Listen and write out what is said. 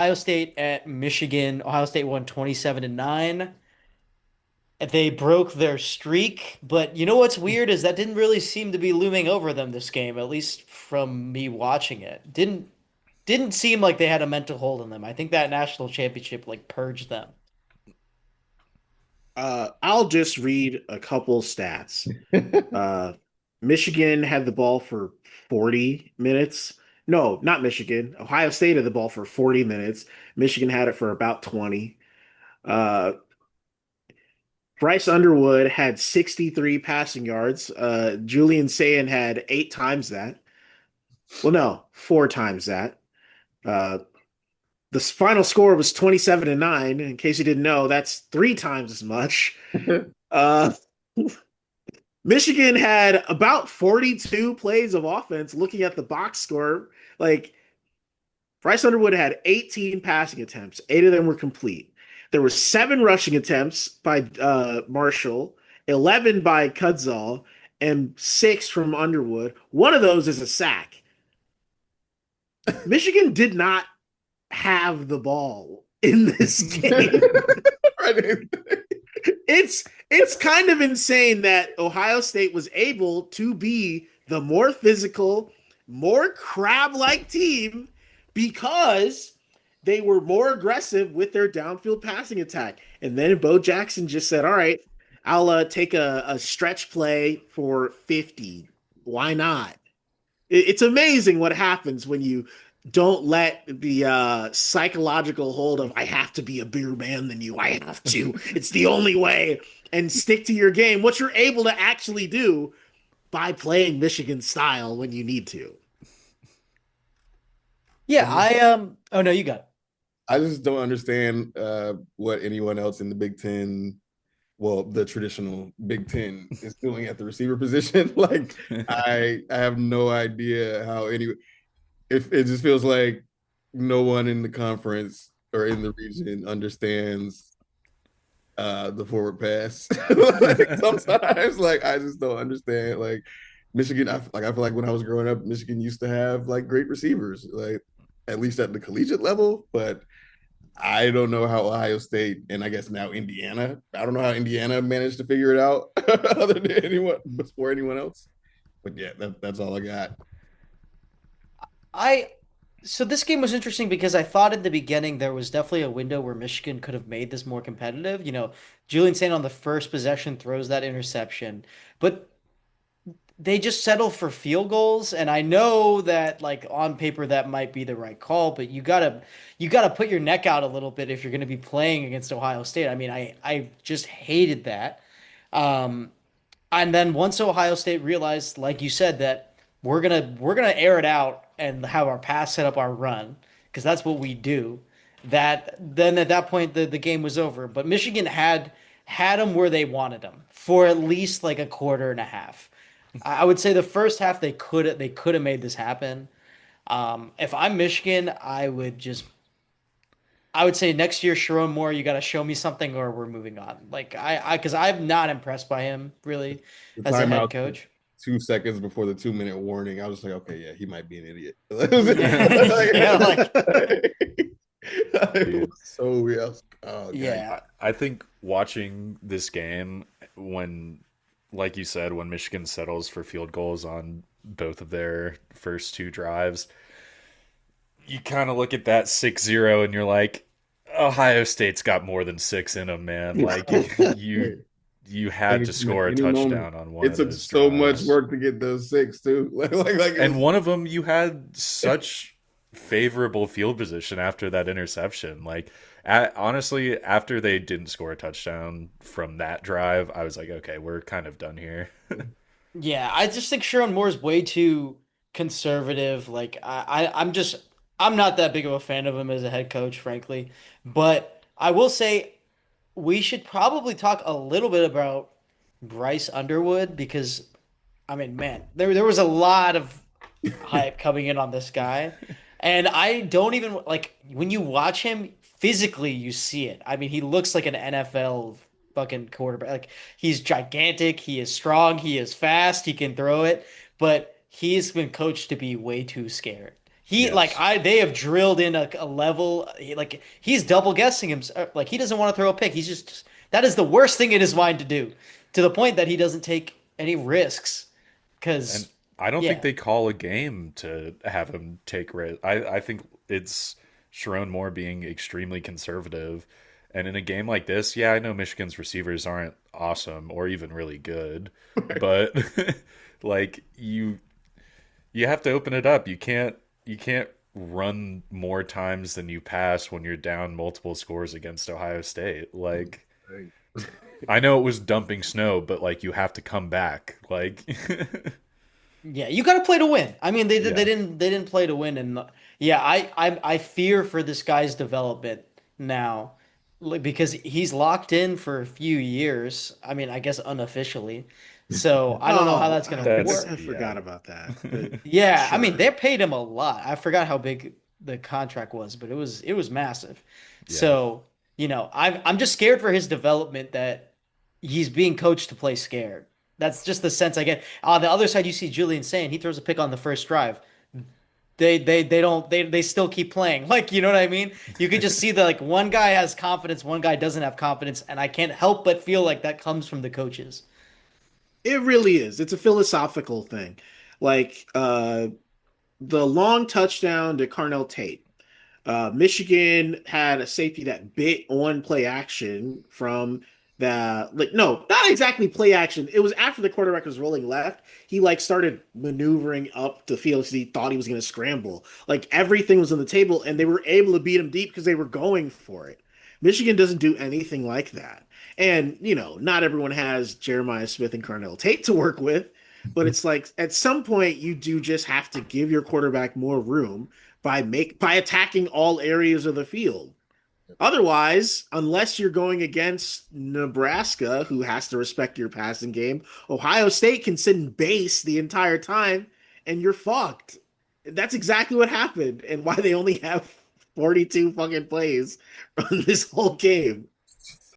Ohio State at Michigan. Ohio State won 27-9. They broke their streak, but you know what's weird is that didn't really seem to be looming over them this game, at least from me watching it. Didn't seem like they had a mental hold on them. I think that national championship like purged them. I'll just read a couple stats. Uh, Michigan had the ball for 40 minutes. No, not Michigan. Ohio State had the ball for 40 minutes. Michigan had it for about 20. Uh, Bryce Underwood had 63 passing yards. Julian Sayin had eight times that. Well, no, four times that. Uh, the final score was 27-9. In case you didn't know, that's three times as much. Uh, Michigan had about 42 plays of offense looking at the box score. Like Bryce Underwood had 18 passing attempts, eight of them were complete. There were seven rushing attempts by Marshall, 11 by Cudzall, and six from Underwood. One of those is a sack. Michigan did not have the ball in this game. It's kind of insane that Ohio State was able to be the more physical, more crab-like team because they were more aggressive with their downfield passing attack. And then Bo Jackson just said, "All right, I'll take a stretch play for 50. Why not?" It's amazing what happens when you don't let the psychological hold of "I have to be a bigger man than you. I have to. It's the only way," and stick to your game. What you're able to actually do by playing Michigan style when you need to. Yeah, I just oh no, you got it. I just don't understand what anyone else in the Big Ten, well, the traditional Big Ten, is doing at the receiver position. Like I have no idea how any. If it just feels like no one in the conference or in the region understands the forward pass. Like sometimes, like I just don't understand. Like Michigan, I feel like when I was growing up, Michigan used to have like great receivers, like at least at the collegiate level. But I don't know how Ohio State and I guess now Indiana. I don't know how Indiana managed to figure it out other than anyone before anyone else. But yeah, that's all I got. I So this game was interesting because I thought in the beginning there was definitely a window where Michigan could have made this more competitive. Julian Saint on the first possession throws that interception, but they just settle for field goals. And I know that like on paper that might be the right call, but you gotta put your neck out a little bit if you're gonna be playing against Ohio State. I mean, I just hated that. Um, and then once Ohio State realized, like you said, that we're gonna air it out and have our pass set up our run, because that's what we do. That then at that point the game was over. But Michigan had them where they wanted them for at least like a quarter and a half. I would say the first half they could have made this happen. If I'm Michigan, I would say next year, Sharon Moore, you got to show me something or we're moving on. Like because I'm not impressed by him really The as a head timeout coach. 2 seconds before the 2 minute warning, I was like, okay, yeah, he might be an idiot. Yeah, like It was Dude, so weird. Oh god. yeah, I think watching this game when, like you said, when Michigan settles for field goals on both of their first two drives, you kind of look at that 6-0 and you're like, Ohio State's got more than six in them, man. Like you you Like had to score a any moment, touchdown on one it of took those so much drives. work to get those six too. Like it And was. one of them, you had such favorable field position after that interception. Like, honestly, after they didn't score a touchdown from that drive, I was like, okay, we're kind of done here. yeah. I just think Sharon Moore is way too conservative. Like I'm not that big of a fan of him as a head coach, frankly. But I will say we should probably talk a little bit about Bryce Underwood because I mean, man, there was a lot of hype coming in on this guy. And I don't even like when you watch him physically, you see it. I mean, he looks like an NFL fucking quarterback. Like he's gigantic, he is strong, he is fast, he can throw it, but he's been coached to be way too scared. Yes. they have drilled in a level like he's double guessing him like he doesn't want to throw a pick. He's just that is the worst thing in his mind to do to the point that he doesn't take any risks And because I don't think yeah. they call a game to have him take risks. I think it's Sharon Moore being extremely conservative. And in a game like this, yeah, I know Michigan's receivers aren't awesome or even really good, but like you have to open it up. You can't run more times than you pass when you're down multiple scores against Ohio State. Like Right. I know it was dumping snow, but like you have to come back. Like Yeah, you got to play to win. I mean, yeah. they didn't play to win, and yeah, I fear for this guy's development now, like, because he's locked in for a few years. I mean, I guess unofficially, so I don't know how Oh, that's gonna That's work. I yeah. forgot about that. But Yeah, I mean, they sure. paid him a lot. I forgot how big the contract was, but it was massive. Yeah. So, I'm just scared for his development that he's being coached to play scared. That's just the sense I get. On the other side, you see Julian saying he throws a pick on the first drive. They don't they still keep playing. Like, you know what I mean? You could just see that like one guy has confidence, one guy doesn't have confidence, and I can't help but feel like that comes from the coaches. It really is. It's a philosophical thing. Like the long touchdown to Carnell Tate. Michigan had a safety that bit on play action from the like no, not exactly play action. It was after the quarterback was rolling left. He like started maneuvering up the field because he thought he was going to scramble. Like everything was on the table, and they were able to beat him deep because they were going for it. Michigan doesn't do anything like that. And, not everyone has Jeremiah Smith and Carnell Tate to work with, but it's like at some point you do just have to give your quarterback more room by attacking all areas of the field. Otherwise, unless you're going against Nebraska, who has to respect your passing game, Ohio State can sit in base the entire time and you're fucked. That's exactly what happened and why they only have 42 fucking plays on this whole game.